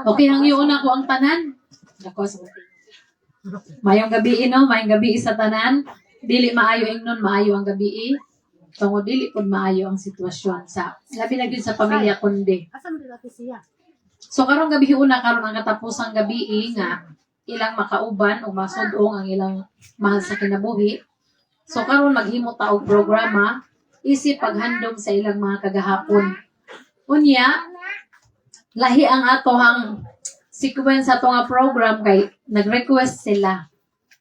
Okay, hangyo na ko ang tanan. Dako sa mayong gabi mayong gabi sa tanan. Dili maayo ingnon, maayo ang gabi. Tungod dili pud maayo ang sitwasyon sa labi na gyud sa pamilya kundi. So karong gabi una karon ang katapusang gabi nga ilang makauban o masudong ang ilang mahal sa kinabuhi. So karon maghimo ta og programa isip paghandom sa ilang mga kagahapon. Unya, lahi ang atohang sequence sa nga program kay nag-request sila.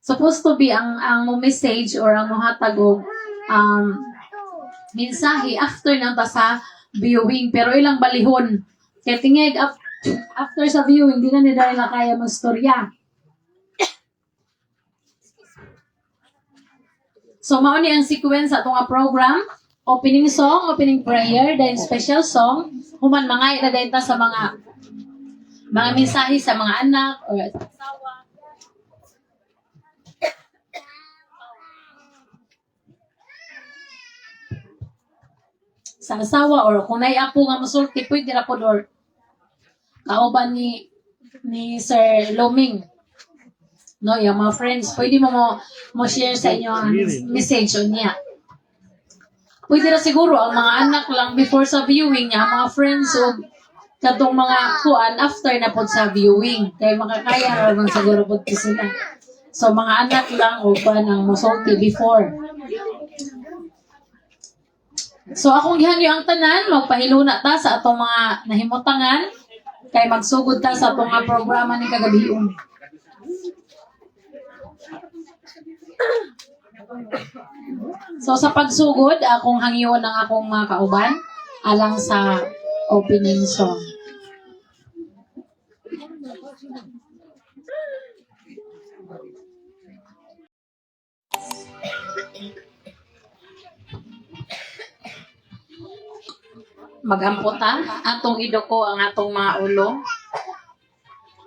Supposed to be ang message or ang mohatag og mensahe after nang ta sa viewing pero ilang balihon. Kaya tingig after sa viewing di na nila kaya magstorya. So mao ni ang sequence sa nga program. Opening song, opening prayer, then special song. Human mangay na denta sa mga mensahe sa mga anak or sa asawa. Sa asawa or kung naiapo nga masulti, pwede na po or kauban ni Sir Loming. No, yung mga friends, pwede mo share sa inyo ang message niya. Pwede na siguro ang mga anak lang before sa viewing niya, mga friends o katong mga kuan after na po sa viewing. Kaya makakaya naman siguro po sila. So mga anak lang o kuan ang musulti before. So akong gihanyo ang tanan, magpahiluna ta sa atong mga nahimutangan kay magsugod ta sa atong mga programa ni kagabion. So sa pagsugod, akong hangyon ng akong mga kauban alang sa opening song. Magamputa, atong idoko ang atong mga ulo.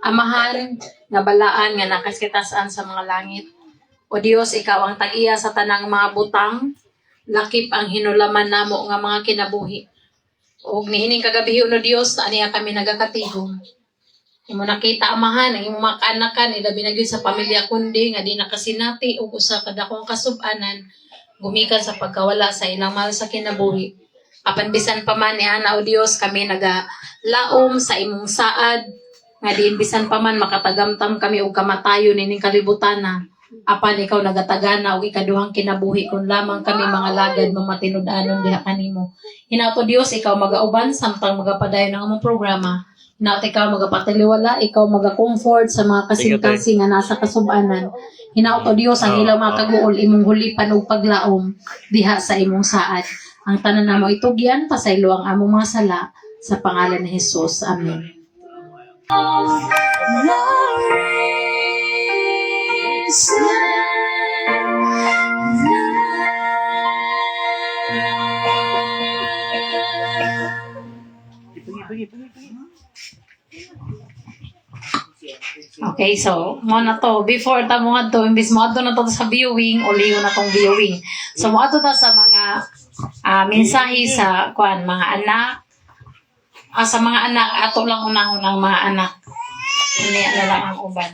Amahan nga balaan nga nakaskitasan sa mga langit. O Dios, ikaw ang tag-iya sa tanang mga butang, lakip ang hinulaman namo nga mga kinabuhi. O nihining kagabi no Dios, aniya kami nagakatigom. Imo nakita amahan, ang imong mga kaanakan, ilabi na gyud sa pamilya kundi, nga di nakasinati o usa kadakong kasub-anan, gumikan sa pagkawala sa ilang mahal sa kinabuhi. Apan bisan pa man ni Ana o Dios, kami nagalaom sa imong saad, nga di bisan pa man makatagamtam kami og kamatayon nining kalibutan na. Apan ikaw nagatagana og ikaduhang kinabuhi kung lamang kami mga lagad mamatinud-anon diha kanimo. Hinato Dios, ikaw magauban samtang magapadayon ang among programa. Hinato ikaw magapatiliwala, ikaw magakomfort sa mga kasing-kasing nga nasa kasub-anan. Hinato Dios, ang ilang mga kaguol imong hulipan og paglaom diha sa imong saad. Ang tanan namo itugyan pasaylo ang among mga sala sa pangalan ni Jesus. Amen. Okay, so mo na to before ta mo adto imbis mo adto na to sa viewing o liyo na tong viewing. So mo adto ta sa mga mensahe sa kuan mga anak. Sa mga anak ato lang unang mga anak. Ini na lang ang uban.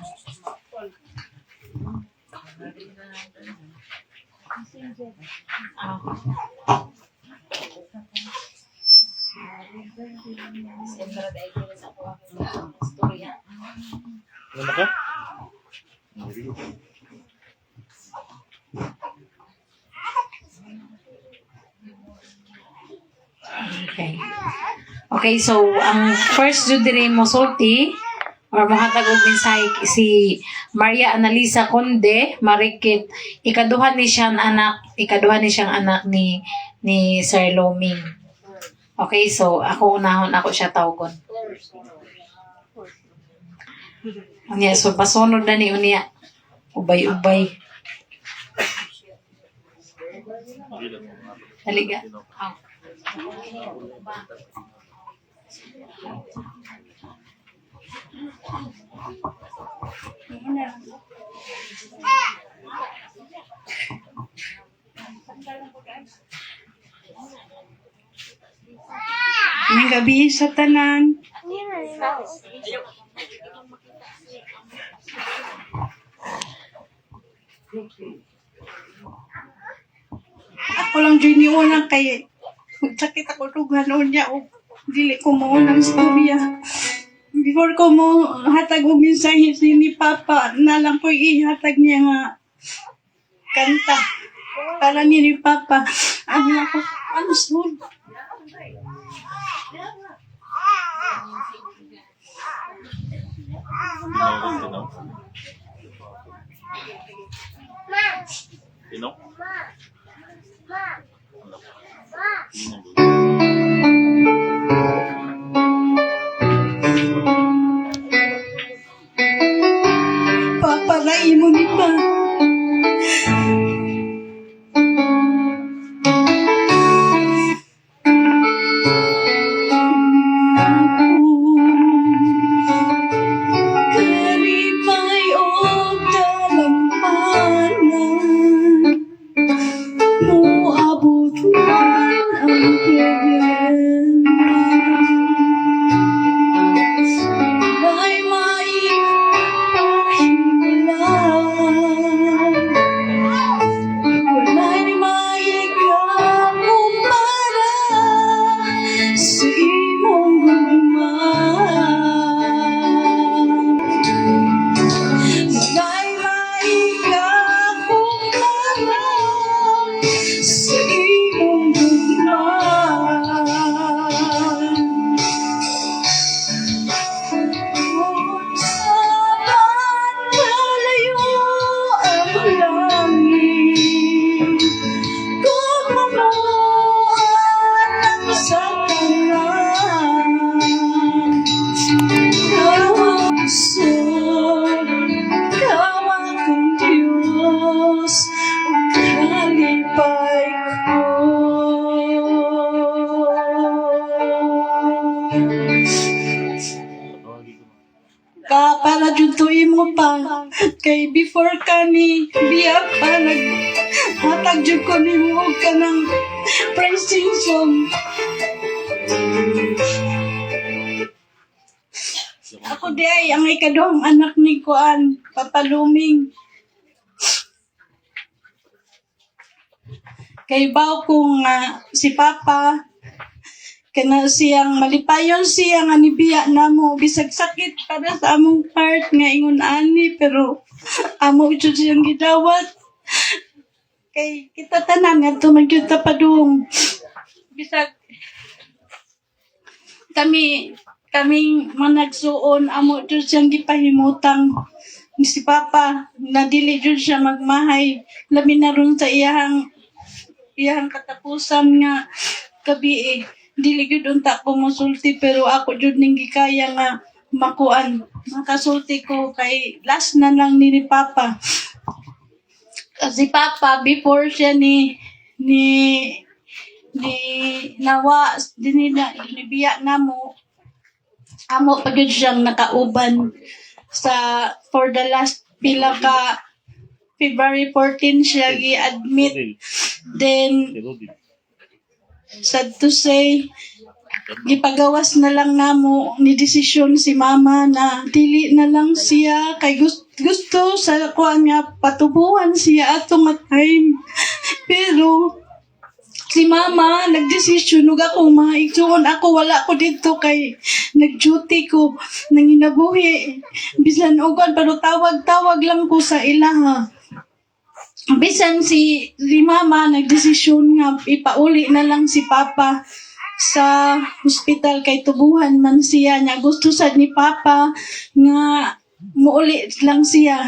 Okay, so ang first jud diri mo sulti or mohatag og mensahe si Maria Analisa Conde Marikit. Ikaduha ni siyang anak ni Sir Loming. Okay, so ako unahon ako siya tawgon. Unya, so pasunod na ni unya. Ubay-ubay. Haliga. May gabi sa tanan. Ako lang dyan yung unang kay sakit ako tugan niya o dili ko mo ng istorya. Before ko mo hatag og mensahe ni Papa, na lang ko ihatag niya nga kanta para ni Papa. Ano ako, ano soon? Tino? Papalay mo ni Pa. Kalipay o dalampanan, moabot man ang problema. May maipahimulan, wala'y maikakumpara sa imong gugma. Wala'y maikakumpara sa imong gugma. Saan kalayo ang langit, kung mamuhan ang sa tanan. Ikaw akong Diyos, o kalipay ko. Para dyan tuin mo pa, kay before ka ni biya pa, hatag dyan ko ni mo ka ng praising song. Ako di ay ang ikaduhang anak ni Kuan, Papa Luming. Kay baw kong si Papa, kana siyang malipayon siya nga nibiya na mo, bisag sakit para sa among part nga ingon ani, pero amo jud siyang gidawat. Kay kita tanan nga tumagyud ta padung. Bisag kaming managsuon, amo jud siyang gipahimutang ni si Papa na dili jud siya magmahay, labi na ron sa iyang katapusan nga gabi dili gyud unta ko mosulti, pero ako jud ning gikaya nga makuan makasulti ko kay last na lang ni Papa. Kasi Papa before siya ni nawa nibiya na mo, amo pa gyud siyang nakauban sa for the last pila ka February 14 siya gi-admit. Then sad to say, gipagawas na lang namo ni desisyon si Mama na dili na lang siya kay gusto sa kuan nga patubuhan siya atong time. Pero si Mama nagdesisyon ug ako maigsuon ako, wala ko dito kay nag-duty ko nang hinabuhi. Bisan ugon pero tawag lang ko sa ilaha. Bisan si Mama nagdesisyon nga ipauli na lang si Papa sa hospital kay tubuhan man siya niya. Gusto sad ni Papa nga muuli lang siya.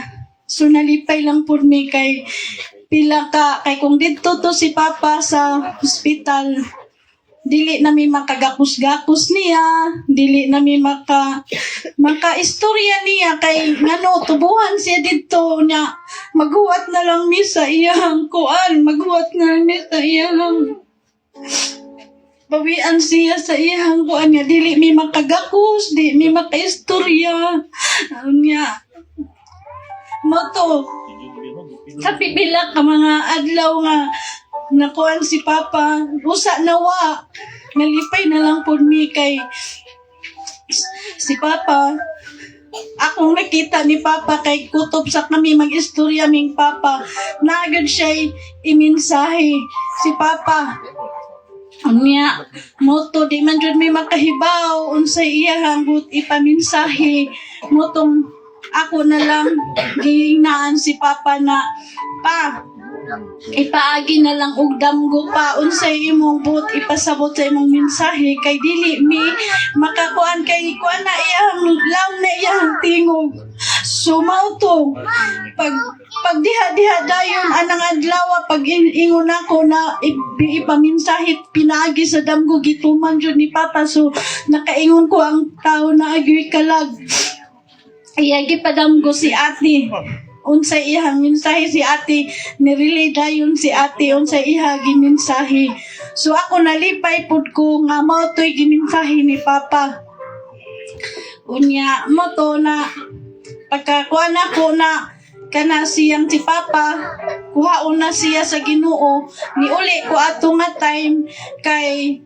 So nalipay lang po mi kay pila ka kay kung dito to si Papa sa hospital, dili na mi makagapos-gapos niya, dili na mi maka-istorya niya kay ngano tubuhan siya dito niya. Maghuwat na lang mi sa iyang kuan, maghuwat na lang mi sa iyang bawian siya sa iyang kuan niya, dili mi makagapos, di mi maka-istorya niya. Moto sa pipila ka mga adlaw nga nakuan si Papa, usa nawa nalipay na lang po mi kay si Papa, akong nakita ni Papa kay kutob sa kami mag-istorya ming Papa. Naagad siya iminsahe. Si Papa, unya, moto di man jud may makahibaw unsay iyahang ipaminsahe. Motong ako na lang gihinaan si Papa na, Pa, ipaagi na lang og damgo pa unsay imong buot ipasabot sa imong mensahe kay dili mi makakuan kay kuan na iyang law na iyang tingog. So mao to pag diha dayon anang adlaw pag ingon ako na ipaminsahit pinaagi sa damgo gituman jud ni Papa. So nakaingon ko ang tao na agiy kalag iyagi padamgo si ate unsay iyang mensahe. Si ate nirelay dayon si ate unsay iha gimensahe. So ako nalipay pud ko nga mao toy gimensahe ni Papa. Unya mo to na pagkakuan ako na kana siyang si Papa kuhaon na siya sa Ginoo. Niuli ko ato nga time kay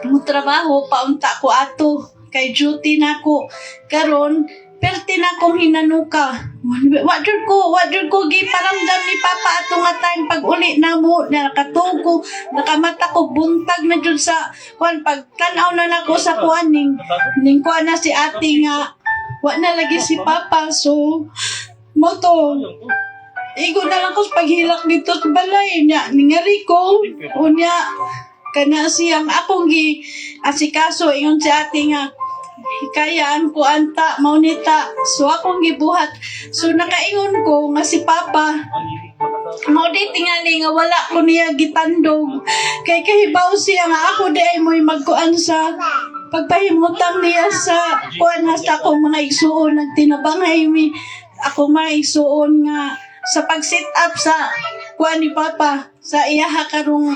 mo trabaho paunta ko ato kay duty nako karon. Perti na kong hinanuka. Wajud ko giparamdam ni Papa ato nga time pag uli na mo nakatugo nakamata ko buntag na jud sa kuan pag tan-aw na nako sa kuan ning kuan na si ate nga wa na lagi si Papa. So mo to igo na lang ko sa paghilak dito sa balay niya ningari ko unya kana siyang akong gi asikaso ingon si ate nga hikayaan ko anta maunita. So akong gibuhat. So nakaingon ko nga si Papa mao di tingali nga wala ko niya gitandog kay kahibaw siya nga ako di ay mo'y magkuan sa pagpahimutang niya sa kuan nga sa akong mga igsuon nagtinabangay mi ako mga igsuon nga sa pag-sit up sa kuan ni Papa sa iyaha karong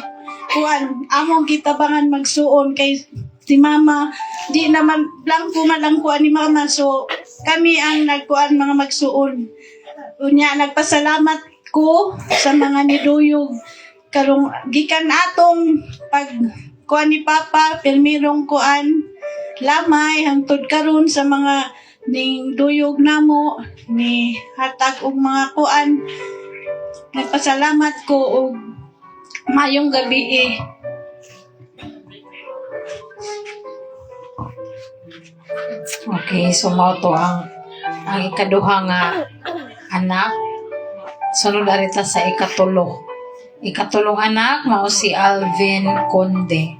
kuan among gitabangan magsuon kay si Mama di naman blanco man ang kuan ni Mama. So kami ang nagkuan mga magsuon. Unya nagpasalamat ko sa mga niduyog karong gikan atong pag kuan ni Papa pirmirong kuan lamay hangtod karon sa mga ning duyog namo ni hatag og mga kuan. Nagpasalamat ko og mayong gabi Okay, so mao to ang ikaduha nga anak. Sunod arita sa ikatulo. Ikatulong anak mao si Alvin Conde.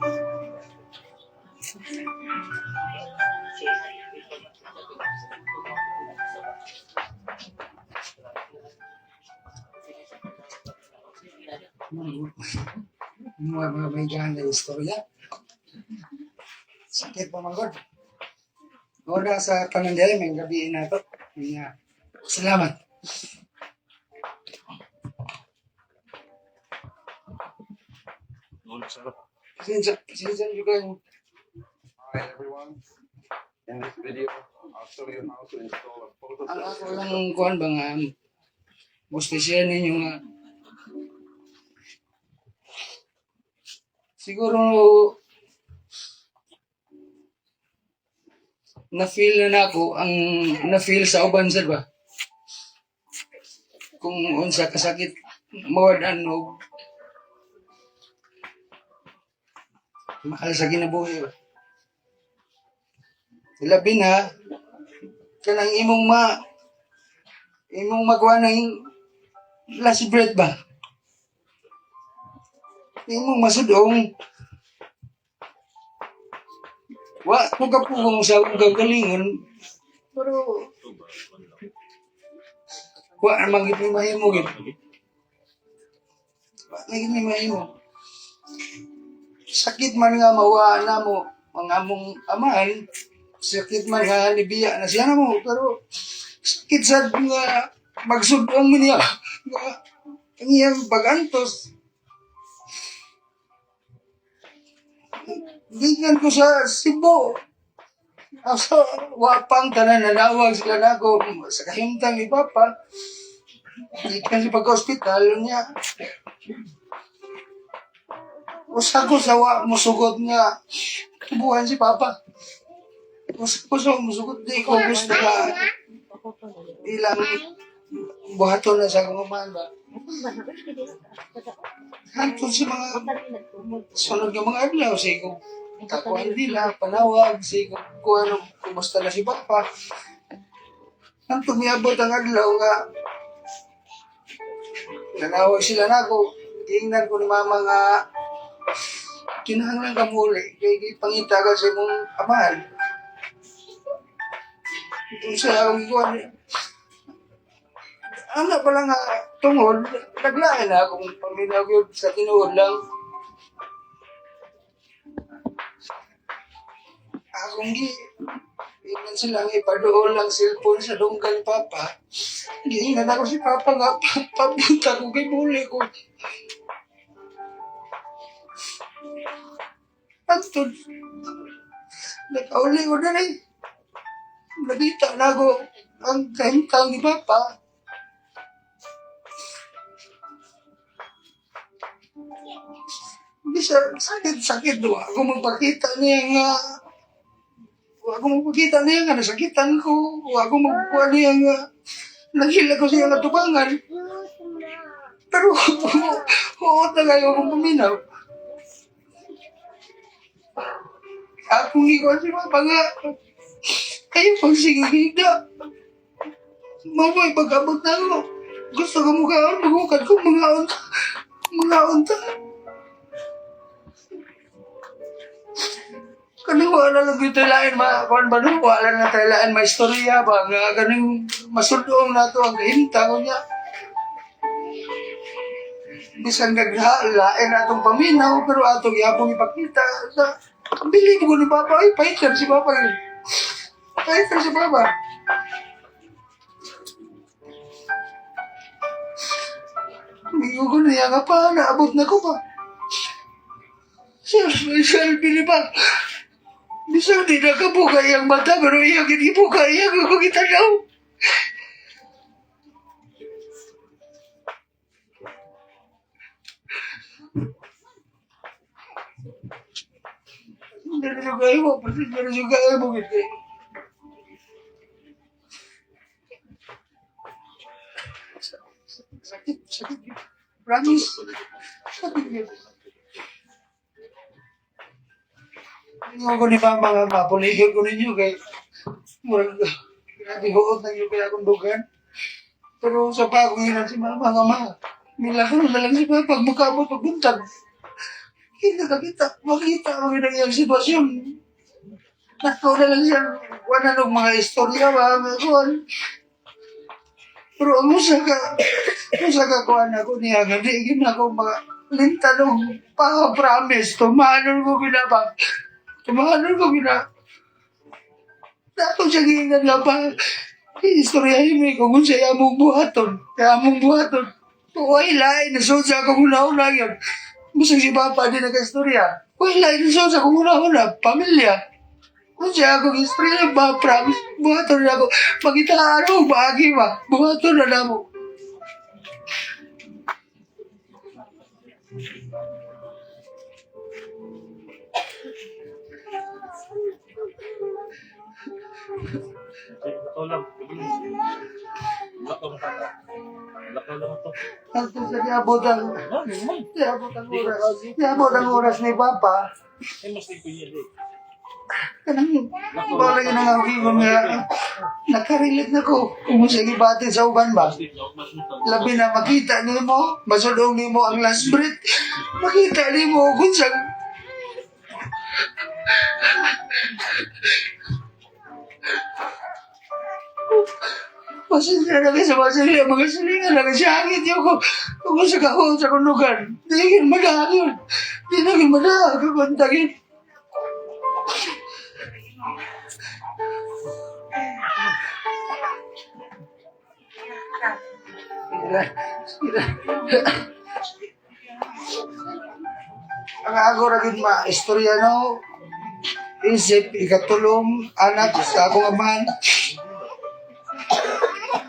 Mga may gahan na istorya. Sakit pa mga God. Oda sa panandali, may gabi na ito. Salamat. Sinsan juga yung Hi everyone. In this video, I'll show you how to install a photo ang ako filter. lang kuhan ba nga gusto siya ninyo nga siguro na-feel na ako ang na-feel sa uban sad ba kung unsa kasakit mawadan o mahal sa kinabuhi ba. Labi na kanang imong magawa ng last breath ba? Imong masudong wa ko kapugong sa gagalingon pero wa naman gid mahimo gid. Wa na gid mahimo. Sakit man nga mawa na mo mga among amahan, sakit man nga nibiya na siya na mo pero sakit sad nga magsudong mo niya nga ang iyang pag-antos. Gikan ko sa Cebu. Asa wapang tanan nanawag sila nako sa kahimtang ni Papa. Gikan sa pag-hospital niya. Usa ko sa wa mosugot nga tubuhan si Papa. Gusto musukot di ko gusto ka ilang buhaton na sa akong amahan ba. Hantod sa mga sunod ng mga adlaw sa ikong kakuhan nila, panawag, sa ikong kung ano, kumusta na si Papa. Hantod miabot ang adlaw nga nanawag sila na ako. Tingnan ko ni Mama nga kinahanglan ka muli kay pangita ka sa imong amahan. Ito sa akong ikuan anak pa lang nga tungod, naglain na akong paminaw yun sa tinuod lang. Akong iman silang ipadoon lang cellphone sa dunggan Papa. Giingat ako si Papa nga, papunta ko kay muli ko. Antod, nakauli ko na rin. Nabita na ako ang kahintang ni Papa. Bisa sakit-sakit doon. Ako magpakita niya nga nasakitan ko. Ako magkuha niya nga naghila ko siya natubangan. Pero oo talaga akong paminaw. Akong ikaw si Papa nga kayo pag sigigida. Mamay pag-abot na ako. Gusto ko mukhaan, magukad ko mga unta. Kanang wala lang yung taylaan, kuan ba no? Wala na taylaan, may istorya ba? Nga ganing masudong na to ang kahinta ko niya. Bisan naglain na itong paminaw, pero atong yapong ipakita. Bilib ko ni Papa, ay fighter si Papa yun. Fighter si Papa. Bigo ko niya nga pa, naabot na ko pa. Selfie ni Pa. Bisang di nakabukay ang mata, pero iyang inibukay, iyang ako kitanaw. Narasugay mo, pati narasugay mo, hindi. Sakit. Promise. Sakit niya. Hindi ko ni Mama nga mapuligil ko ninyo kay murag grabe huot na yung kaya kong dugan. Pero sa pagunginan si Mama nga milahon na lang si Papa pag makabot pagbuntag. Makita ang ginagayang sitwasyon. Nakaw na lang siya, wala ng mga istorya ba, mga kuhan. Pero ang musa ka kuhan ako niya, hindi ako mga lintanong pa-promise, tumahanon ko ginabang. Dato siya gingan nga pa, istoryahin mo kung siya among buhaton. Huwag lain, nasod sa akong una-una yun. Gusto si Papa din nag-istorya. Huwag lain, nasod sa akong una-una, pamilya. Kung siya akong istorya, promise, buhaton na ako. Magita ano, bahagi ba? Buhaton na ako. Tanto sa niabot ang oras ni Papa. Kanang balay na nga ako nga nakarelate na ko kung sa gibati sa uban ba. Labi na makita ni mo, masudong ni mo ang last breath. Makita ni mo kung sa pasensya na kayo sa mga silingan na kasi hangit yun ko. Kung sa kahon sa kunugan, di naging madahag yun. Di naging madahag ang kontagin. Ang ako rin istorya no, isip ikatulong anak sa akong amahan.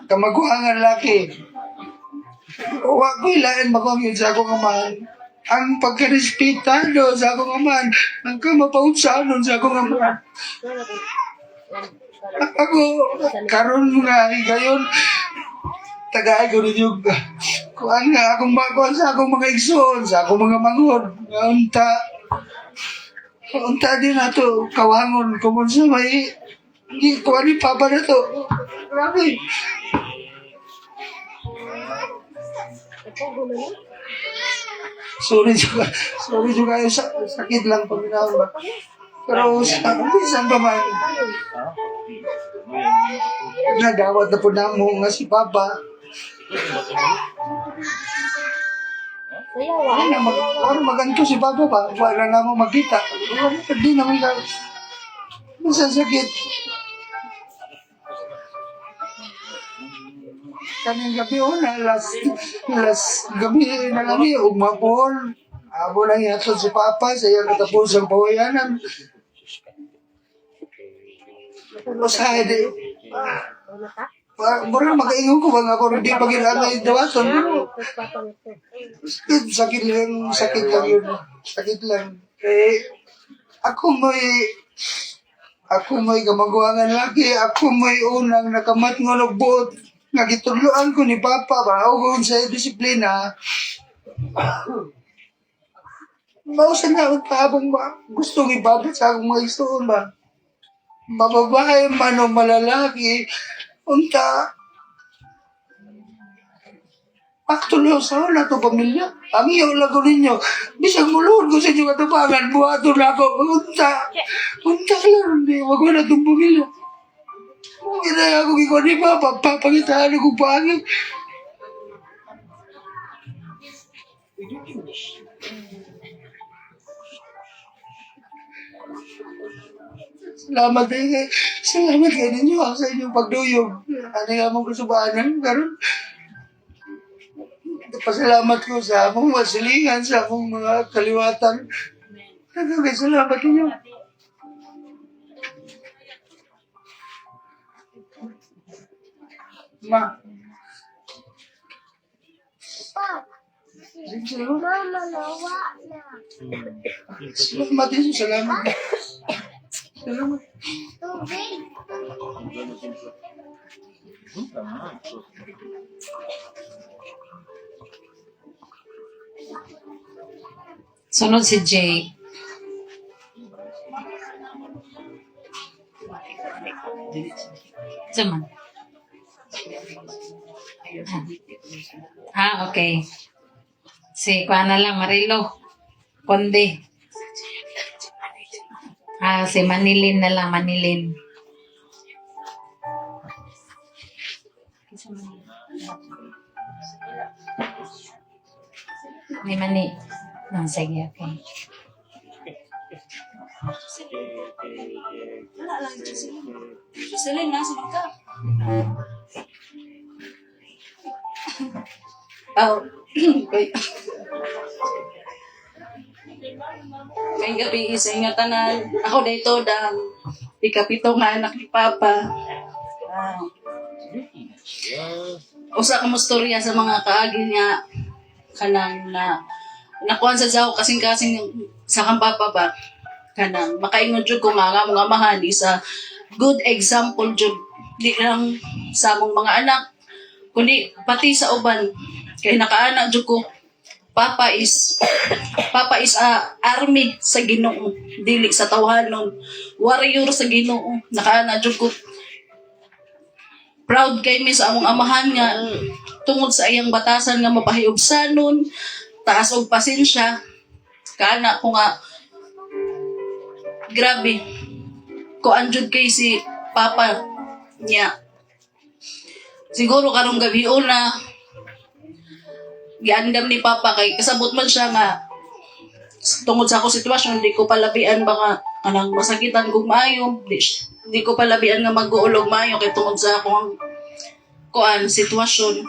Kamaguhangan laki. Huwag ko ilain magawin sa akong amahan. Ang pagkarespetado sa akong amahan. Ang kamapaunsanon sa akong amahan. Ako, karon nga gayon, tagaay ko rin yung kuan nga akong kuan sa akong mga igsoon, sa akong mga manghod. Nga unta din nato kawangon kumon sa may hindi kuan ni papa na to. Grabe. Sorry juga yung sakit lang paminaw ba. Pero sa bisan pa man, nagawad na po na mo nga si Papa. Ano maganto si Papa ba? Wala na mo magkita. Hindi naman ka. Masasakit. Kaming gabi na last gabi na lang umapon. Abo lang yatod si Papa sa iyang katapusang pawayanan. Usahay di. Mura makaingon ko ba nga kung hindi pa ginamay dawaton. Sakit lang yun. Sakit lang. Ako may gamagawangan lagi. Ako may unang nakamat ng buot. Nagituluan ko ni Papa ba? O kung sa disiplina. Mausan na ang tabang ba? Gusto ng ibabot sa akong mga istoon ba? Mababae man o malalaki. Unta. Aktulo sa wala to pamilya. Ang iyo lago ninyo. Bisang mulod ko sa inyo katapangan. Buhato na ako. Unta lang. Wag ko na itong pamilya. Kaya ako ikaw ni Papa. Papangitaan ako pangin. Salamat kayo ninyo sa inyong pagduyog. Ano nga mong kasubaanan karon? Pasalamat ko sa akong masilingan, sa akong mga kaliwatan. Salamat ninyo. Ma. Mama, nawa na. Salamat din. Salamat. Salamat. Tubig. Sunod si Jay. Zaman. Okay. Si kuha na lang, Marilo. Konde. Si Manilin na lang, Manilin. Ni Mani. Sige, okay. Wala lang ito sila. Selin, nasa maka. May gabi isa nga tanan. Ako dito dang ikapito nga anak ni Papa. Usa ka mustorya sa mga kaagi niya kanang na nakuan sa zaw kasing-kasing sa kang Papa ba kanang makaingon jud ko nga mga amahan isa good example jud di lang sa among mga anak kundi pati sa uban kay nakaana jud ko Papa is army sa Ginoo dili sa tawhanon warrior sa Ginoo nakaana jud ko proud kay mi sa among amahan nga tungod sa iyang batasan nga mapahiubsanon taas og pasensya kana ko nga grabe ko anjud kay si Papa niya siguro karong gabi na giandam ni Papa kay kasabot man siya nga tungod sa ako sitwasyon di ko palabian baka kanang masakitan kog maayo di ko palabian nga mag-uulog maayo kay tungod sa akong kuan sitwasyon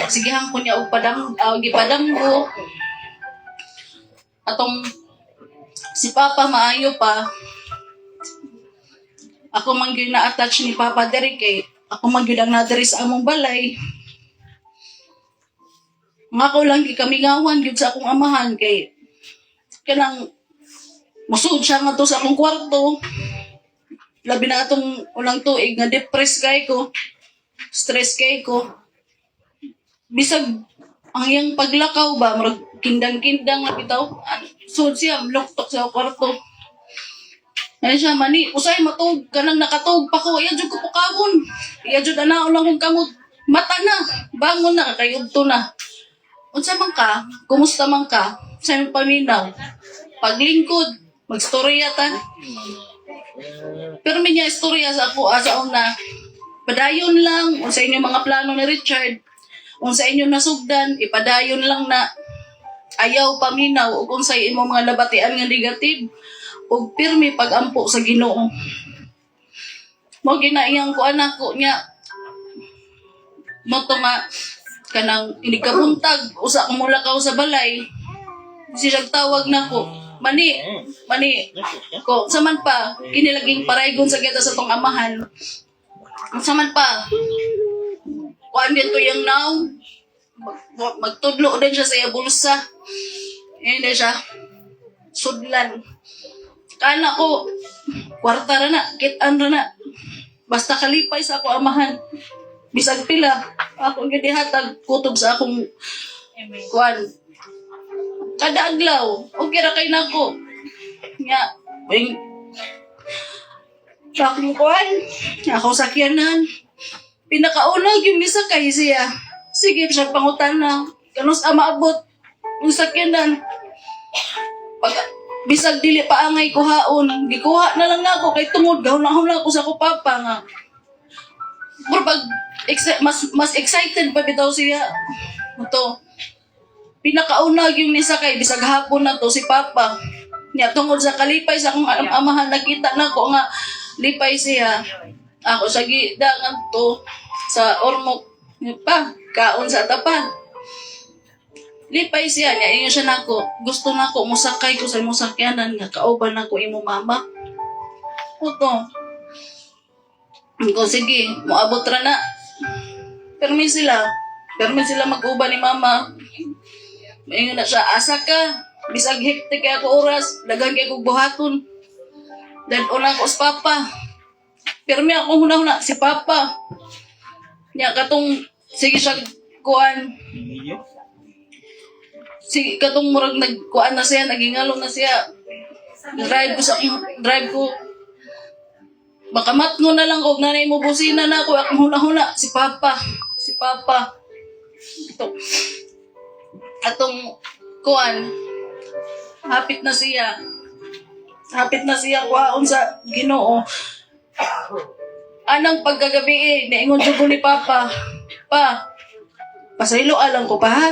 sigihan ko niya og gipadamgo atong si Papa maayo pa ako man gyud na-attach ni Papa diri kay ako man gyud ang nadiri sa among balay nga ko lang gikamingawan gyud sa akong amahan kay kanang musud siya nga to sa akong kwarto labi na atong unang tuig nga depressed kay ko, stress kay ko. Bisag ang iyang paglakaw ba, murag kindang-kindang na bitaw. So siya, luktok sa kwarto. Ano siya, mani, usay matug, kanang nakatug pa ko, iya jud ko pukawon. Iya jud anaon lang kong kamot. Mata na, bangon na, kakayugto na. Unsa man ka, kumusta man ka, sa imong paminaw, paglingkod, magstorya ta. Pero may niya istorya sa ako, asa una, padayon lang, o sa inyong mga plano ni Richard, kung sa inyong nasugdan, ipadayon lang na ayaw paminaw, o kung sa imong mga labatian nga negative, o pirmi pag-ampo sa Ginoo. Mo ginaiyang ko anak ko niya, mo to nga, kanang inikabuntag, usa kong mulakaw sa balay, siya tawag na ko, mani, ko, saman pa, kinilaging paraygon sa kita sa tong amahan, saman pa, kuan dito yung now, magtudlo din siya sa iya bulsa, hindi siya, sudlan, kana ko, kwarta ra na, kitan ra na, basta kalipay sa ako amahan, bisag pila, ako gidihatag kutob sa akong kuan, kada adlaw, okay ra kay nako. Nga, wing, sa akong kuan, ako sakyanan, pinakaunag yung nisakay siya. Sige, siya pangutana, kanus maabot, yung sakyanan. Pag, bisag dili pa angay kuhaon, gikuha na lang ako, kay tungod, gahon na ako sa kupapa nga. Pero pag, mas excited pa bitaw siya. Ito, pinakaunag yung nisakay, bisag hapon na to si Papa. Niya, tungod sa kalipay sa akong amahan, nakita na ko nga, lipay siya. Ako sa gidangan to, sa ormok, pa, kaon sa tapan. Lipay siya, niya, inyo siya nako, gusto na ko, musakay ko sa musakyanan, nga kauban na ko imo mama. Ito, ko sige, moabot ra na. Permi sila mag-uban ni mama. Mayon na siya, asa ka, bisag hektik kaya ako oras, dagang kaya kong buhaton. Dan una ko sa papa. Permi ako huna-huna, si papa. Nya katong, sige siya kuan. Sige katong murag nagkuan na siya, nagingalong na siya. Drive ko. Makamatno na lang kung nanay mo busina na ako, akong huna-huna, si papa. Ito. Atong kuan, hapit na siya kuhaon sa Ginoo. Anang pagkagabi naingon jud ko ni Papa, pa, pasaylo alang ko pa ha.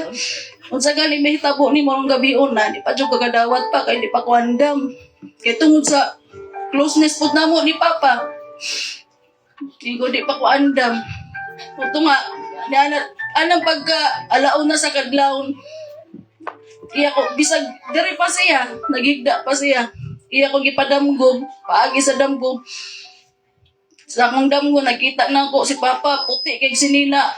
Unsa galing may hitabo ni morong gabion na, di pa jud kagadawat pa, kay di pa ko andam. Kay tungod sa closeness pud namo ni Papa. Di pa ko andam. Ito nga, anang pagka alaon na sa kadlawon, iya ko, bisag, diri pa siya, naghigda pa siya. Iya ko gipadamgo, paagi sa damgo. Sa akong damgo, nakita na ko si Papa, puti kay sinina.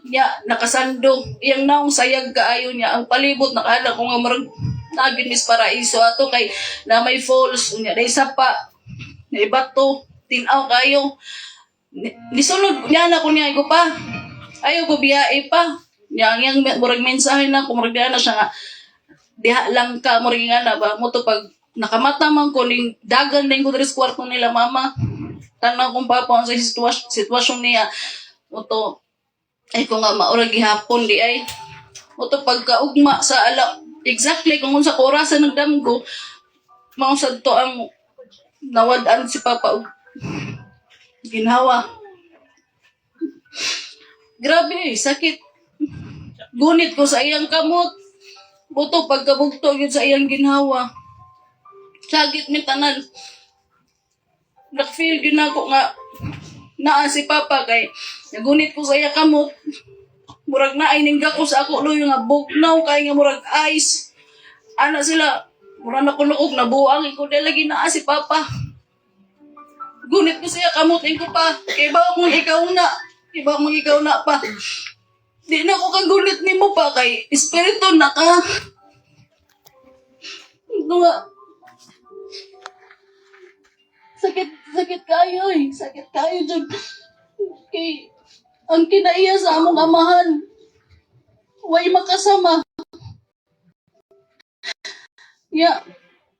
Niya, nakasando. Iyang naong sayag kaayo niya. Ang palibot, nakala ko nga marag nagin mis paraiso. Ato kay na may falls, niya, day sapa, na bato, tinaw kayo. Nisunod niya na ko niya, ko pa. Ayaw ko biyae pa. Yang murag mensahe na, kung murag na siya nga, diha lang ka, murag nga na ba, mo to pag nakamata man ko, ning dagan din ko diri sa kwarto nila, mama. Tanaw kong papa sa sitwasyon niya. Mo to, ay kung nga maurag gihapon di ay. Mo to pagkaugma sa ala, exactly kung sa orasan ng damgo, mausad to ang nawadaan si papa ginhawa. Grabe sakit. Gunit ko sa iyang kamot. Buto pagkabugto yun sa iyang ginhawa. Sagit mi tanan. Nak-feel yun ako nga naa si Papa kay nagunit ko sa iyang kamot. Murag na ay ningga ko sa ako lo yung nga bugnaw kay nga murag ice. Ana sila, murag na kunuog na buang ko dahil lagi naa si Papa. Gunit ko siya kamutin ko pa. Kaya ba mong ikaw na pa. Di na ako kagunit ni mo pa kay espiritu na ka. Ito nga. sakit kayo eh. Sakit kayo dyan. Kay, ang kinaiya sa among amahan, way makasama. Ya,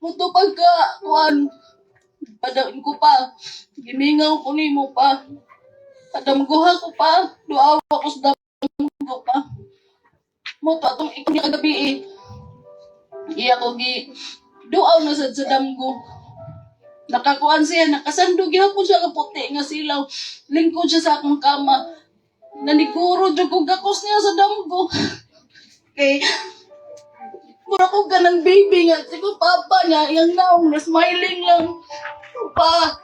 muto pagka, kuan, padaon ko pa. Gimingaw ko ni mo pa. Padamguha ko pa. Duawa ko sa damgo pa. Muto atong ikni kagabi eh. Iya ko duaw na sa damgo. Nakakuan siya, nakasandog po siya kaputi nga silaw. Lingkod siya sa akong kama. Naniguro dyan kong gakos niya sa damgo. Okay. Mura ko ganang baby nga. Sigo papa niya, yung naong na smiling lang. Pa.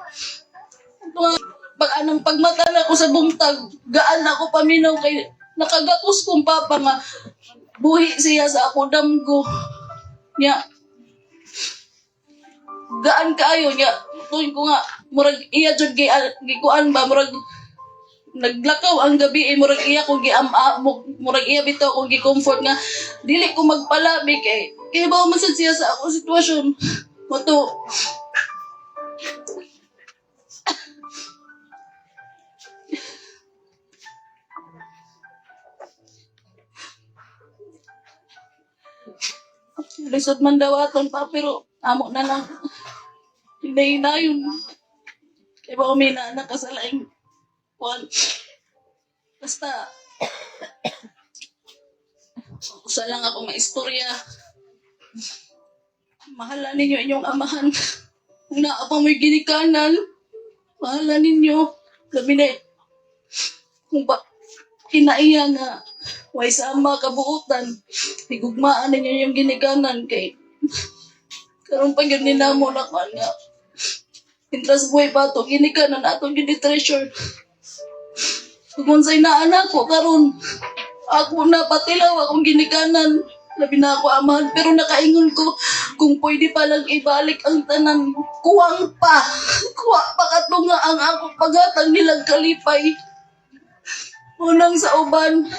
Pag pagmata na ko sa bungtag, gaan ako paminaw kay nakagakos kong papa nga. Buhi siya sa ako damgo. Nya. Gaan kaayo nya. Tuwing ko nga, murag iya jud gikuan ba, murag naglakaw ang gabi murag iya ko murag iya bitaw ko gi-comfort nga dili ko magpalabi kay ba masad siya sa ako sitwasyon moto lisod man daw aton pa pero amo na lang hinayon kay ba umina na kasalaing kuan basta usa lang ako maistorya. Mahala ninyo inyong amahan. Kung naa pa mo'y ginikanan, mahala ninyo. Labi na kung ba kinaiya nga way sama kabuutan. Higugmaan ninyo yung ginikanan kay karon pa gyud ninamo na kan nga. Intras buhay pa to ginikanan atong gini-treasure. Kung sa'y naanak ko karon ako na patilaw akong ginikanan. Labi na ako amahan. Pero nakaingon ko, kung pwede palang ibalik ang tanan, kuwang pa. Kuwa pa katunga ang akong pagatang nilang kalipay. Unang sa uban,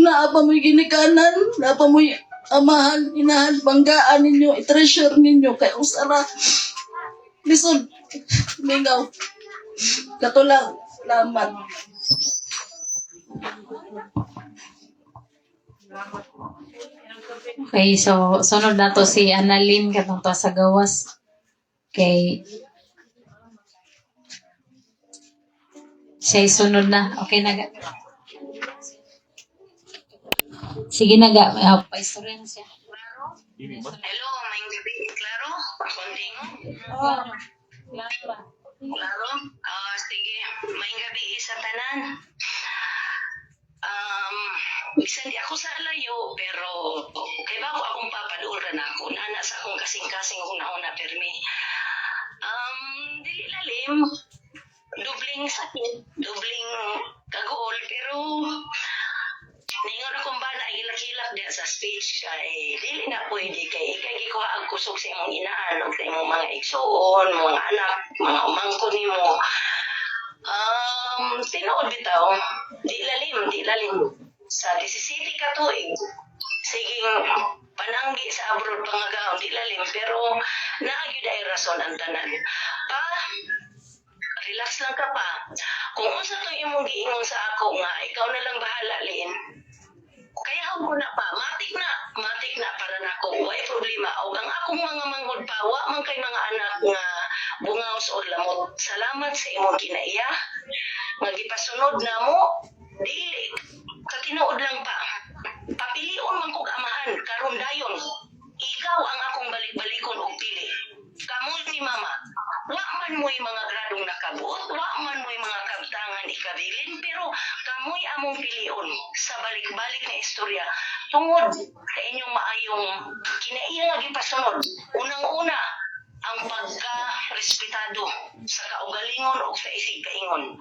naa pa mo'y ginikanan, naa pa mo'y amahan, inahan, banggaan ninyo, i-treasure ninyo, kay usara. Lisod, mingaw. Katulang, salamat. Okay, so sunod na to si Annalyn katong to sa gawas. Okay. Siya sunod na. Okay na ga. Sige na ga. Pa-istorya na siya. Hello, maing gabi, klaro? Konting? Klaro? Sige, maing gabi sa tanan. Bisan di ako sa layo, pero kay ba akong papaduran ako, nana sa akong kasing-kasing kung nauna permi. Dili lalim, dubling sakit, dubling kagool, pero ningon akong bana, hilak-hilak diya sa stage kay dili na pwede kay gikuha ang kusog sa imong inaan o sa imong mga igsoon, mga anak, mga umangko nimo. Tinuod bitaw, di lalim. Sa 17 ka tuig, siging pananggi sa abroad pangagaon, di lalim, pero naagyo ay rason ang tanan. Pa, relax lang ka pa. Kung unsa to imong giingon sa ako nga, ikaw na lang bahala, Lin. Kaya ako na pa, matik na para nako, way problema. O ang akong mga manghod pa, wa man kay mga anak nga bungaos o lamot. Salamat sa imong kinaiya. Magipasunod na mo, dili, katinuod lang pa. Papilion man kog amahan, karon dayon. Ikaw ang akong balik-balikon og pili. Kamu ni mama, wa man mo'y mga gradong nakabuot, wa man mo'y mga kabtangan ikabilin, pero kamo'y among pilion sa balik-balik na istorya tungod sa inyong maayong kinaiya nga gipasunod. Unang-una, ang pagka-respetado sa kaugalingon o sa isig kaingon.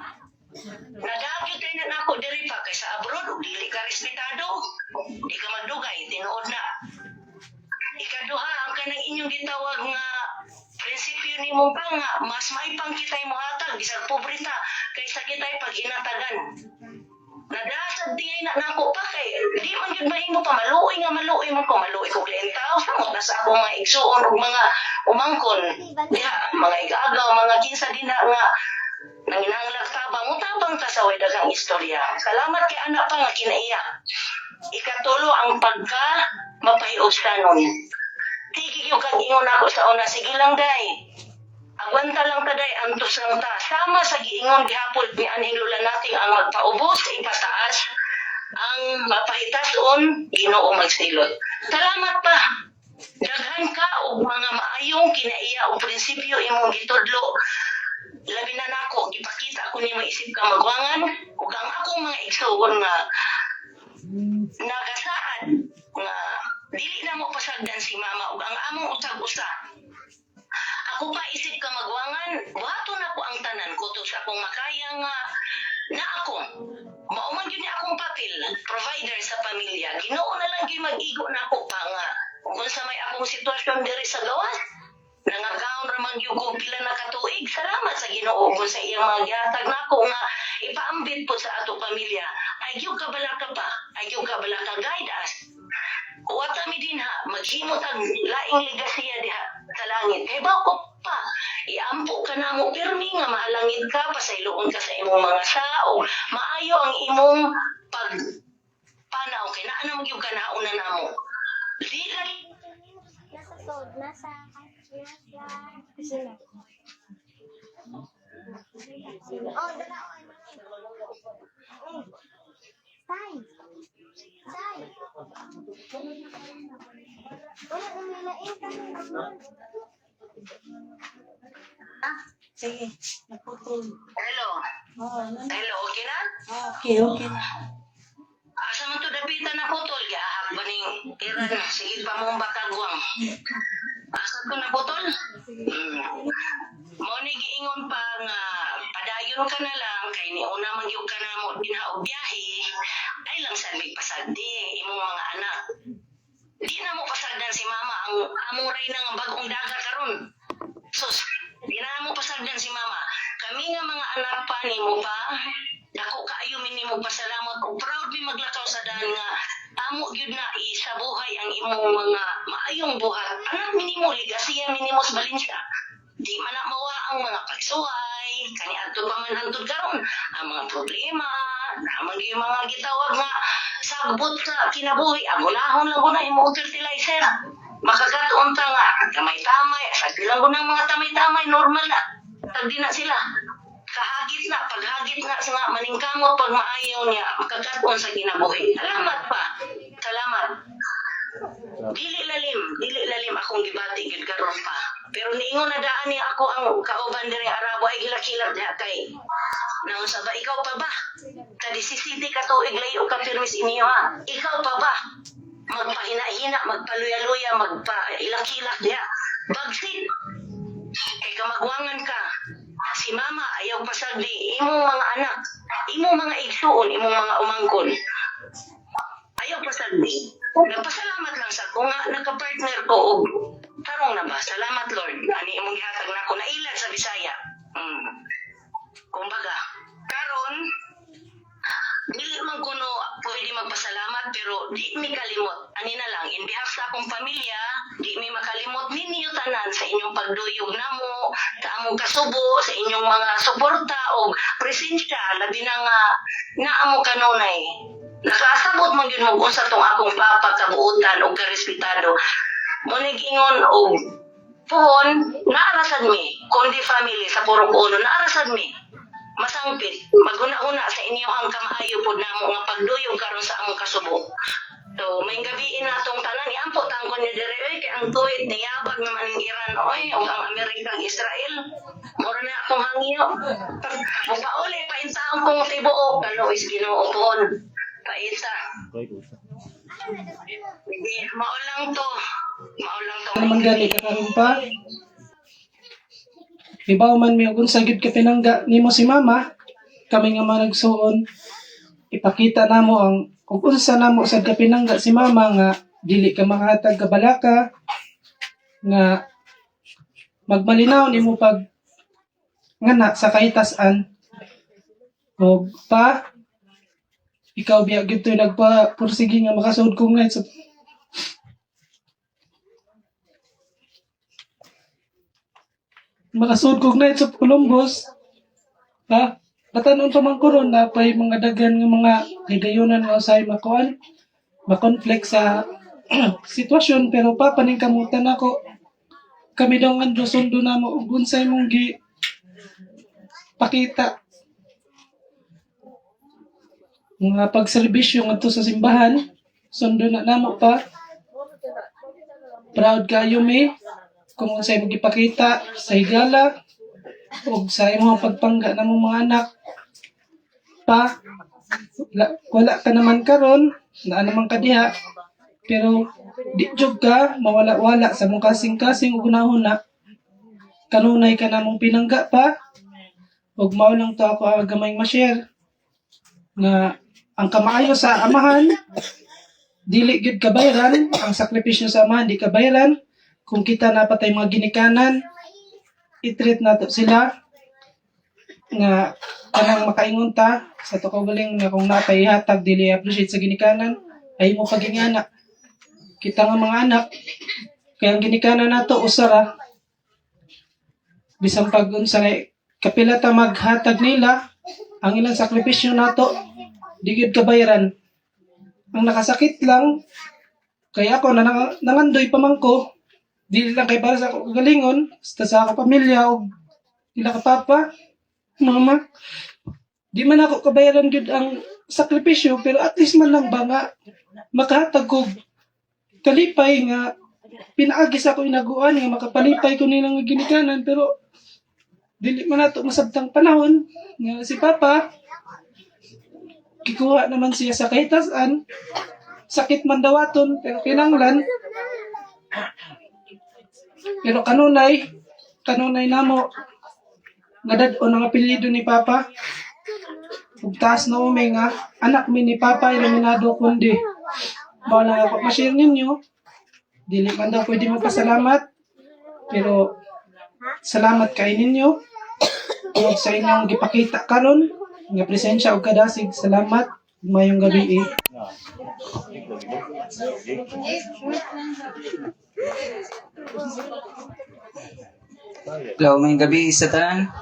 Nagagyo tayo na nako diri pa kay sa abroad ug dili ka respetado, di ka magdugay, tinuod na. Ikaduha, ang kanang inyong gitawag nga prinsipyo nimo pa nga mas maipang kitay mo hatag bisag pobreta kaysa kitay paghinatagan. Nadasad tingay na nako pa kay di man gyud mahimo pa maluoy man ko maluoy ko kliyentaw samot na sa akong mga igsuon ug mga umangkon diha mga igagaw mga kinsa din na nga nanginahanglan tabang mutabang ta sa way daghang istorya. Salamat kay anak pa nga kinaiyak. Ikatulo ang pagka mapahiustanon. Tigig yung kag ingon ako sa una, sige lang day. Agwanta lang taday, antos lang ta. Sama sa giingon gihapon ni aning lula nating ang magpaubos, ipataas, ang mapahitason, Ginoo magsilot. Salamat pa. Daghan ka og mga maayong kinaiya o prinsipyo imong gitudlo. Labi na nako, gipakita ko ni maisip ka magwangan, ug ang akong mga igsuon nga nagasaad nga dili na mo pasagdan si mama ug ang among utag-usa. Ako pa isip ka magwangan, buhaton ako ang tanan ko to sa akong makaya nga na ako. Mauman gyud ni akong papel, provider sa pamilya. Ginoo na lang gyud mag-igo na ako pa nga. Kung sa may akong sitwasyon diri sa gawas, nangagaon ra man gyud ko pila na katuig. Salamat sa Ginoo kung sa iyang mga gihatag nako nga ipaambit po sa ato pamilya. Ay gyud ka bala ka pa, ay gyud ka bala ka guide us. Wata mi din ha, maghimot ang laing ligasiya diha sa langit. Kay ba ko pa, iampo ka na mo pirmi nga mahalangit ka, pasayloon ka sa imong mga sao, maayo ang imong pagpanaw, kay naa na magyug ka nauna na mo. Di lang Nasa sold, nasa sila. Oh, dalawa. Tay. Wala umilain ka naman. Sige, naputol. hello. Hello, okay na? Okay na. Asa man to dapitan na putol, gahap ba ning iran, sige pa mong bakagwang. Asa ko na putol? Mo ni giingon pa nga padayon ka na lang kay ni una man gyud ka na mo dinha og biyahe ay lang sa pasagdi imong mga anak. Di na mo pasagdan si mama ang among ray ng bagong dagat karon. Sus, di na mo pasagdan si mama. Kami nga mga anak pa nimo pa. Dako kaayo minimo pasalamat ug proud mi maglakaw sa daan nga amo gyud na sa buhay ang imong mga maayong buhat. Anak minimo ligasiya minimo sa Valencia. Di man na mawa ang mga pagsuway, kani adto pa man hangtod karon ang mga problema, naman gyud mga gitawag nga sagbot sa kinabuhi, agunahon lang guna imong fertilizer. Makagatuon ta nga tamay-tamay, sagdi lang guna mga tamay-tamay normal na. Tagdi na sila. Kahagit na, paghagit na sa nga maningkamot pag maayaw niya, makagatuon sa kinabuhi. Salamat pa. Salamat. Dili lalim akong gibati gid karon pa. Pero niingon na daan niya ako ang kauban diri Arabo ay gilak-hilak diha kay. Nang sa ba ikaw pa ba? Kadi sisiti ka tuig layo ka permis inyo ha. Ikaw pa ba? Magpahina-hina, magpaluya-luya, magpailak-hilak diha. Bagsit. Kay kamagwangan ka. Si mama ayaw pasagdi imong mga anak, imong mga igsuon, imong mga umangkon. Ayaw pasagdi. Nagpasalamat lang sa ko nga nagka-partner ko og tarong na ba? Salamat Lord. Ani imong gihatag nako nailad sa Bisaya. Kumbaga, karon dili man kuno pwede magpasalamat pero di mi kalimot. Ani na lang in behalf sa akong pamilya, di mi makalimot ninyo tanan sa inyong pagduyog namo, sa among kasubo, sa inyong mga suporta o presensya labi na nga naamo kanunay. Nakasabot man gyud mo sa tong akong papa kabuutan o karespetado. Mo nag-ingon og puhon naarasad mi, kundi family sa Purok Uno naarasad mi. Masangpit, maguna-una sa inyo ang kamaayo pod namo nga pagduyog karon sa among kasubo. So, may gabi na itong tanan, iampo tangkon niya dire, oy, kay ang tuwid, niyabag naman ng Iran, oy, o ang Amerika, Israel, mura na akong hangyo. Mapauli, paintaon kong tibuok, kalo is ginuupon, paita. Hindi, maulang to. Naman gani ka karon pa. Ibaw man mi kung sagid ka pinangga nimo si mama, kami nga managsuon ipakita namo ang kung unsa namo sad ka pinangga si mama nga dili ka makahatag ka balaka nga magmalinaw nimo pag ngana sa kahitasan og pa ikaw biya gito nagpa-pursige nga makasud kong night sa Columbus. Ha? Batanon pa man ko ron na pa'y mga dagan nga mga higayunan nga usay makuan, makonflict sa sitwasyon, pero papaning kamutan ako. Kami daw nga sundo na mo ug unsay mong gi pakita nga pagserbisyo ngadto sa simbahan, sundo na namo pa. Proud kayo mi kung unsay mong gipakita sa higala ug sa imong pagpangga namong mga anak pa. Wala ka naman karon, naa naman ka diha, pero di jud ka mawala-wala sa mong kasing-kasing ug una kanunay ka namong pinangga pa. Ug mao lang to ako ang gamay ma-share nga ang kamaayo sa amahan dili gid kabayran, ang sakripisyo sa amahan di kabayran. Kung kita napatay mga ginikanan, i-treat nato sila nga kanang makaingon ta sa to kaugaling nga kung napay hatag dili appreciate sa ginikanan ay mo pagingana. Kita nga mga anak kaya ang ginikanan nato usara bisan pag unsay kapila ta maghatag nila ang ilang sakripisyo nato di gyud kabayran. Ang nakasakit lang kay ako na nangandoy pa man ko, dili lang kay para sa kagalingon basta sa kapamilya o ila ka papa mama, di man ako kabayaran gyud ang sakripisyo, pero at least man lang ba nga makahatag ko kalipay nga pinaagi sa ako inaguan nga makapalipay ko nilang ginikanan. Pero dili man nato masabtang panahon nga si papa gikuha naman siya sa kahitasan, sakit man dawaton pero kinanglan. Pero kanunay namo nga dad-on ang apelyido ni papa ug taas na umay nga anak mi ni papa iluminado kundi mao lang ako ma-share ninyo. Dili man daw pwede magpasalamat, pero salamat kay ninyo ug sa inyong gipakita karon nga presensya ug kadasig. Salamat. Mayong gabi eh. Hello, may gabi sa tanan.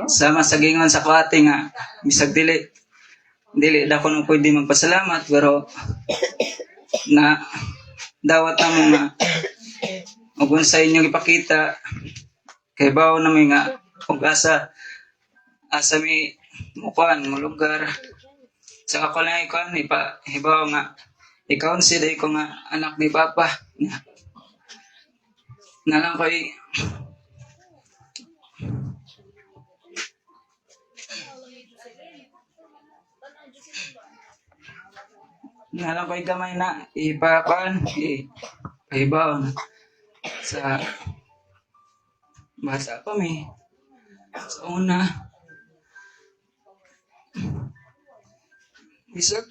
Sama sa gingon sa kwate nga bisag dili da ko nung pwede magpasalamat, pero na dawat na mo nga ug unsa inyong ipakita kay bawo na may nga ug asa mi mukuan mo lugar sa ako lang ikaw ni pa hibaw nga i-consider ko nga anak ni papa na lang ko'y gamay na ipapan ipahibaw na sa basa pa mi sa una bisag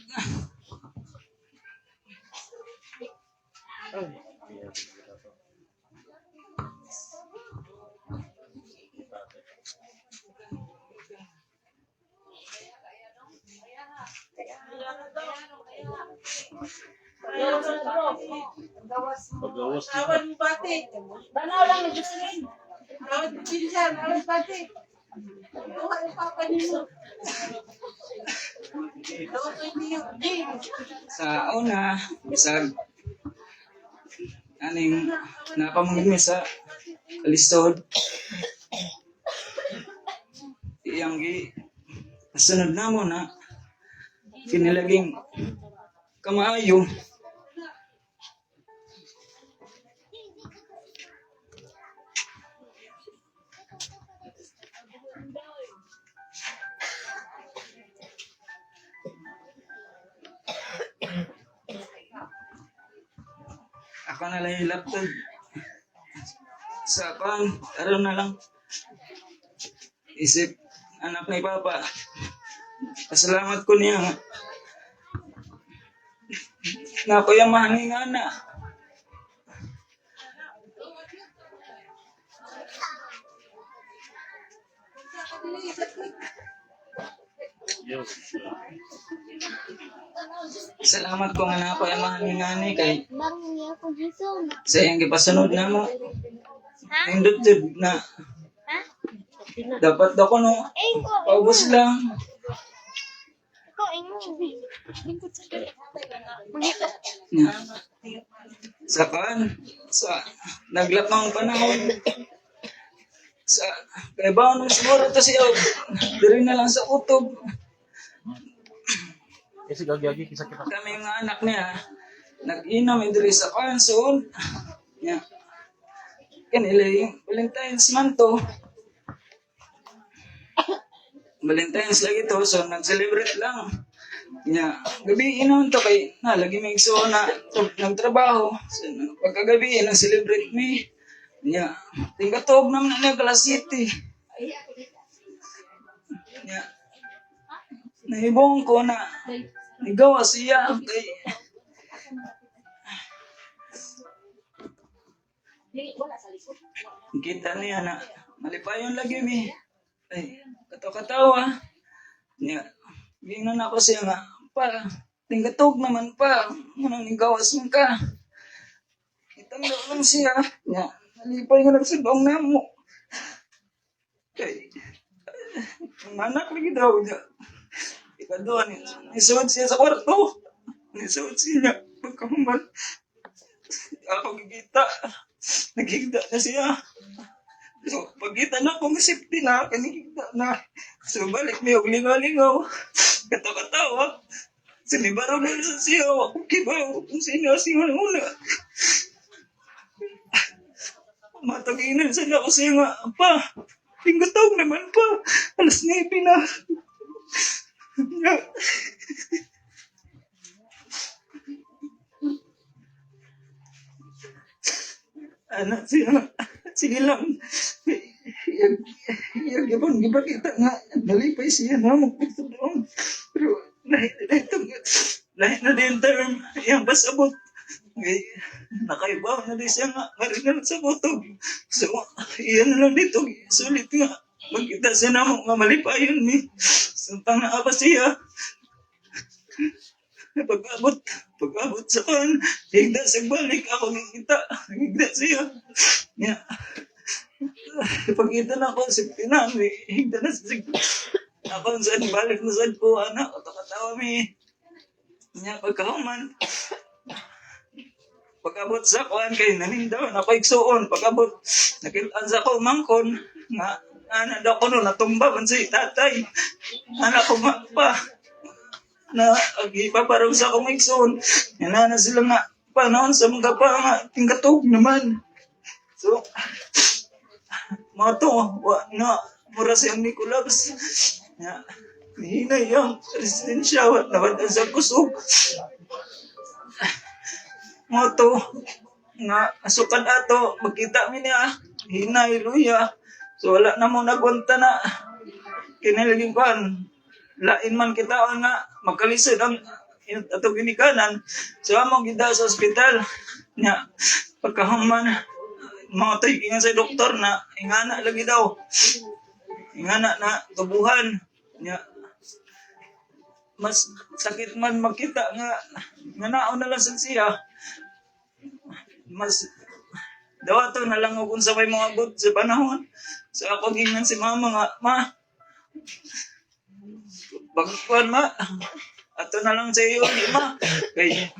Awan mo pati. Tanaw lang na Jocelyn. Awan mo pinsan, awan pati. Tuha yung papa niyo. sa una bisag aning napamangid mi sa kalistod iyang sunod na mo na kinilaging kamaayo. Ako na lang yung laptop sa pan, aron na lang isip anak ni papa. Pasalamat ko niya na ako yung mahanging anak. Salamat ko nga na ako yung mga ngani kay Bang niya ko Jason. sa iyang gipasunod na mo. Ha? Nindot na Ha? dapat ako no Ingo. paubos lang. Ko ingo. Nga. Sa kan, sa naglapang panahon, sa kaibaw nung siguro to siya, diri na lang sa utob. Kami nga anak niya, nag-inom diri sa kanson. Nga. Kanila yung Valentine's man to. Valentine's lagi to, so nag-celebrate lang. Nya, gabi inon to kay lagi may igso na nagtrabaho. So, pagkagabi nag-celebrate mi. Nya, tinggatog naman na Galas City. Nya, naibong ko na nigawa siya kay kita niya na malipayon lagi mi. Ay, katawa. Nya, gingnan ako siya nga, pa, tinggatog naman pa, munang nigawas mo ka. Itanda lang siya, nga, nalipay nga nagsudong na mo. Kay, ang anak lagi daw niya. Ikaduan, nisuod siya sa kwarto. Nisuod siya, pagkahuman. Ako gigita, nagigda na siya. So, pagkita na akong safety na, kanigda na. So, balik niyo, lingaw-lingaw. Katawa-tawa. Sinibaro na sa siya. Ako kibaw. Kung sino-sino na una. Mataginan sa na ko siya nga. Pa, tinggatog naman pa. Alas 9 na. Anak siya. Sige lang. Gabon, gibakita nga. Nalipay siya na magpito doon. Pero, lahit na din term. Yang pasabot. Nakaibaw na din siya nga. Maringan sa botog. So, iyan na lang dito. Sulit nga. Magkita siya na nga malipayon ni. Suntang na apa siya. Pag-abot sa kan, higda sa balik, ako nakikita, higda siya. Nga, pagkita na ako sa pinan, higda na siya. Ako saan balik na saan po, anak, katawa mi. Nga, pagkahuman. Pag-abot sa kuhan kay nanindaw, napaigsuon. Pag-abot, nakitaan sa ko, mangkon, nga, anak daw ko no, natumba man si tatay. Anak ko pa. Na ipaparang sa akong igsoon. Yan na sila nga panahon sa mga pa nga tinggatog naman. So, mga to, na mura siyang Nicolabs. Ya, hinay yung resistensya, nawad sa kusog. Mga to, nga asukan ato, magkita mi niya, hinay, luya. So, wala na mo nagwanta na. Kinilaging kan, lain man kita nga magkalisod ang ato ginikanan. So among gida sa ospital nya pagkahuman mga tayo sa doktor na ingana lagi daw. Ingana na tubuhan nya mas sakit man makita nga naon na lang siya. Mas dawato na lang kung sa may mga abot sa panahon. So ako gingan si mama nga, ma, bagkuan ma, ato na lang sa iyo, ma. Kay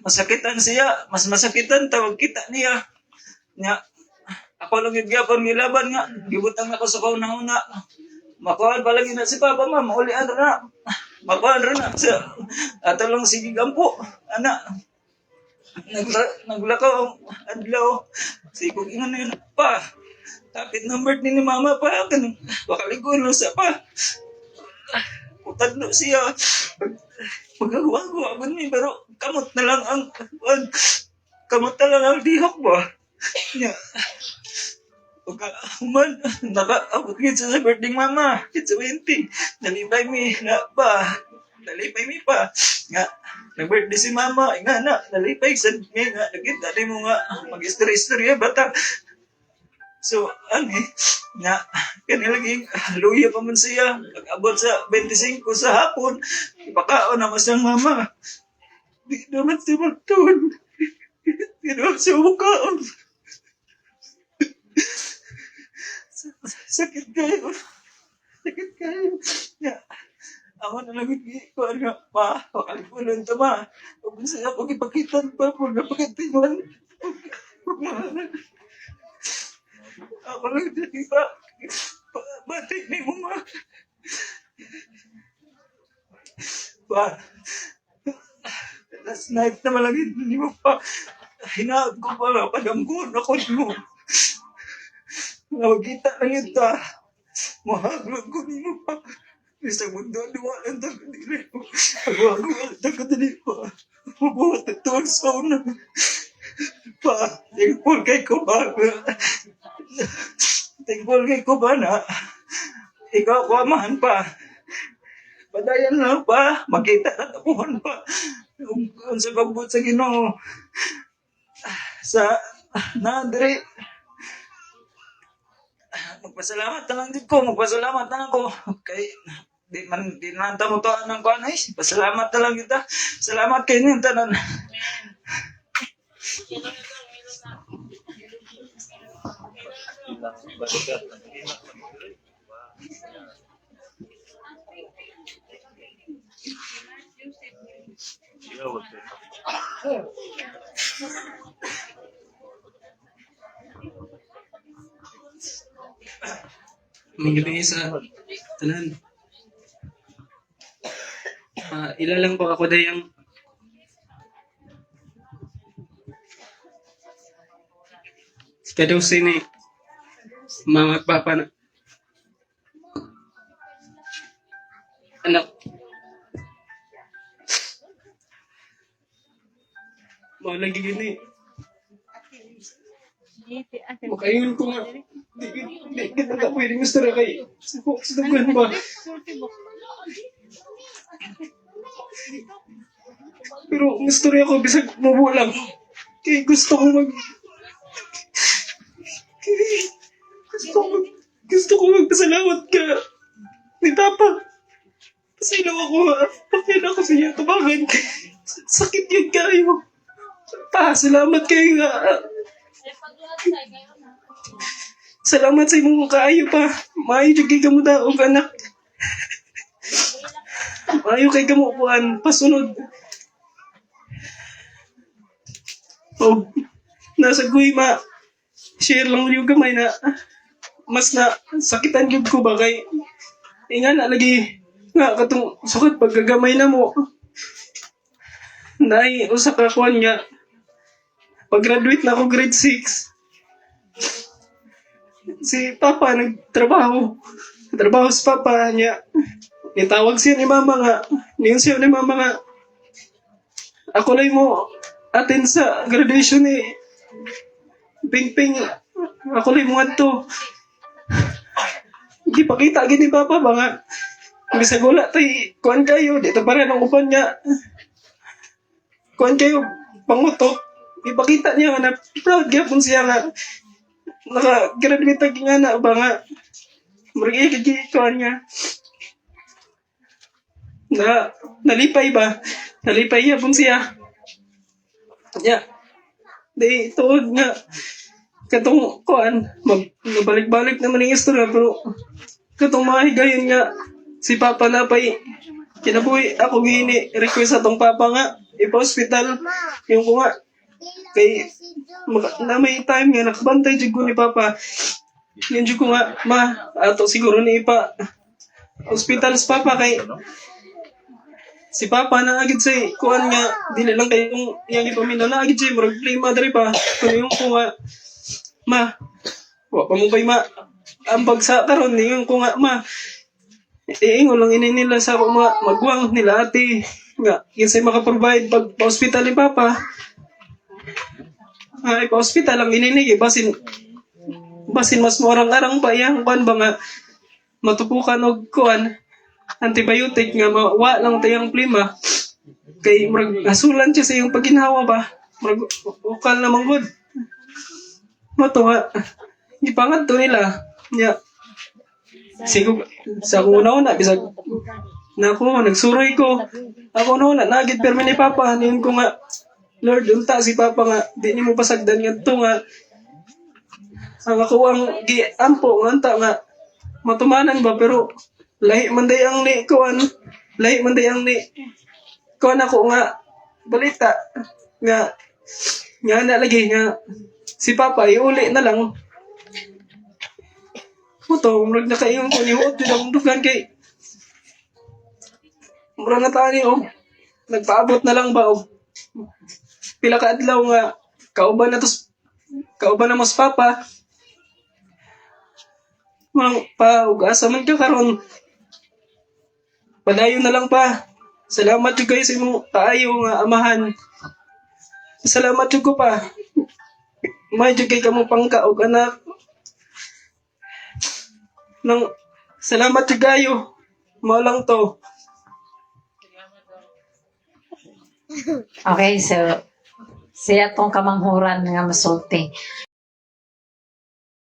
masakitan siya, mas masakitan tawag kita niya. Nya, ako lang yung gyapon gilaban nga, gibutang ako sa kauna-una. Makuhan pa lagi na si Papa, ma, maulian na. Makuhan rin na siya. Ato lang sige gampo, anak. Naglakaw ang adlaw. Sigong ingan na yun pa. Kapit ng birthday ni mama pa. Bakaligoy lang siya pa. Utadlo siya. Pagkagawa-gawa ko niya. Pero kamot na lang ang dihok ba. Niya. Pagkahuman. Nakaabot siya sa birthday ni mama. It's 20. Nalipay mi na pa. Nalipay mi pa. Nga. Nag-birthday si mama, nga na, nalipay sa nga, nagkita mo nga, mag-istorya bata. So, nga, Kaya lagi, luya pa man siya. Abot sa 25 sa hapon. Ipakaon naman siyang mama. Di naman siya magtuon. Di naman siya mukaon. Sakit kayo. Sakit kayo. Ya. Ako na lang ko nga pa. Pakalipunan ito ma. Huwag siya ako ipakitan pa. Huwag na pagkatiwan. Ako lang dyan pa. Batik ni mo ma. Pa. Last night na malagin ni mo pa. Hinaag ko pa nga. Padamgon ako mo. Nakakita lang yun ta. Mahaglag ko ni mo pa. Isang mundo, duwa lang tayo dili ko. Agwag-agwag tayo dili pa. Mabuhat ito ang sauna. Pa, tingpol kay ko ba? Tingpol kay ko ba na? Ikaw ko amahan pa. Padayan lang pa. Makita na tapuhan pa. Kung sa pagbuot sa Ginoo. Sa Nadre. Magpasalamat na lang din ko. Magpasalamat na lang ko. Kay di man tamo to anang kuan ay. Pasalamat na lang kita. Salamat kay ninyo tanan. Magabi sa tanan. Ilalang po ako dayang kadusin ni mama at papa na anak. Mau lagi gini. Makaingon ko nga. Di kita na pwedeng gusto na kay sudugan ba? Pero gusto rin ako bisag mabulang. Kaya gusto ko gusto ko magpasalamat ka ni Papa. Pasilaw ako ha. Pakila ko sa iyo. Tumagan. Sakit yun kayo. Pa, salamat kayo nga. Salamat sa imong kaayo pa. Maayo jud kay kamo daog anak. Maayo kay kamo kuan pasunod. Oh, nasa guy ma. Share lang yung gamay na mas na sakitan gyud ko ba kay inga na lagi nga katong sukat paggagamay na mo. Nay usa ka kuan nga pag-graduate na ako grade 6. Si Papa nagtrabaho. Trabaho si Papa niya. Nitawag siya ni Mama nga. Niyon siya ni Mama nga. Ako lang mo attend sa graduation ni Ping-Ping. Ako lang mo ato. Hindi pakita gini Papa ba nga. Bisa gula tay kuan kayo. Dito pa rin ang upan niya. Kuan kayo pangutok. Ipakita niya nga na proud gyapon siya nga. Naka-graduate nga na ba nga. Marigay kagikuan niya. Nalipay ba? Nalipay niya pun siya. Yeah. Di, tuod nga. Katong kuan, mabalik-balik naman yung istorya, pero katong mahigayon nga, si Papa na pa'y kinabuhi ako gini, request atong Papa nga, ipa-hospital, yung ko nga, kay na may time nga nakabantay jud ko ni Papa. Yun jud ko nga ato siguro ni ipa hospital sa Papa kay si Papa na agad say kuan nga dili lang kay yung yang ipamina na agad say murag problema diri pa kun yung ko nga ma wa pa mo bay ma ang bagsa karon yung ko nga ma ingon lang ini nila sa ako mga magwang nila ate nga kinsay maka-provide pag hospital ni Papa. Ay, pa-hospital ang ininig eh. Basin mas morang-arang pa yan. Kuan ba nga, matupukan o kuan, antibiotic nga, mawa lang tayang plima. Kay, asulan siya sa iyong pagginhawa ba? Ukal na manggod. Mato nga, ipangat to nila. Yeah. Sigo, sa ako una bisag, na ako, nagsuroy ko. Ako una, nagit permi ni Papa, niyon ko nga, Lord, unta si Papa nga, di ni mo pasagdan nga ito nga, ang ako ang ampo, nga anta nga, matumanan ba, pero, lahi man day ang ni, kuan, lahi man day ang ni, kuan ako nga, balita, nga na lagi, nga, si Papa, iuli na lang, puto, murag na kayo ko nihuot din akong dugan kay murag na tani nagpaabot na lang ba pila ka adlaw nga kauban na mas Papa mang pa ug asa man ka karon padayon na lang pa. Salamat jud guys sa imong kaayo nga amahan. Salamat jud ko pa. May jud kay kamo pangka og anak. Nang salamat jud kayo. Mao lang to. Okay, so siya tong kamanghuran nga masulti.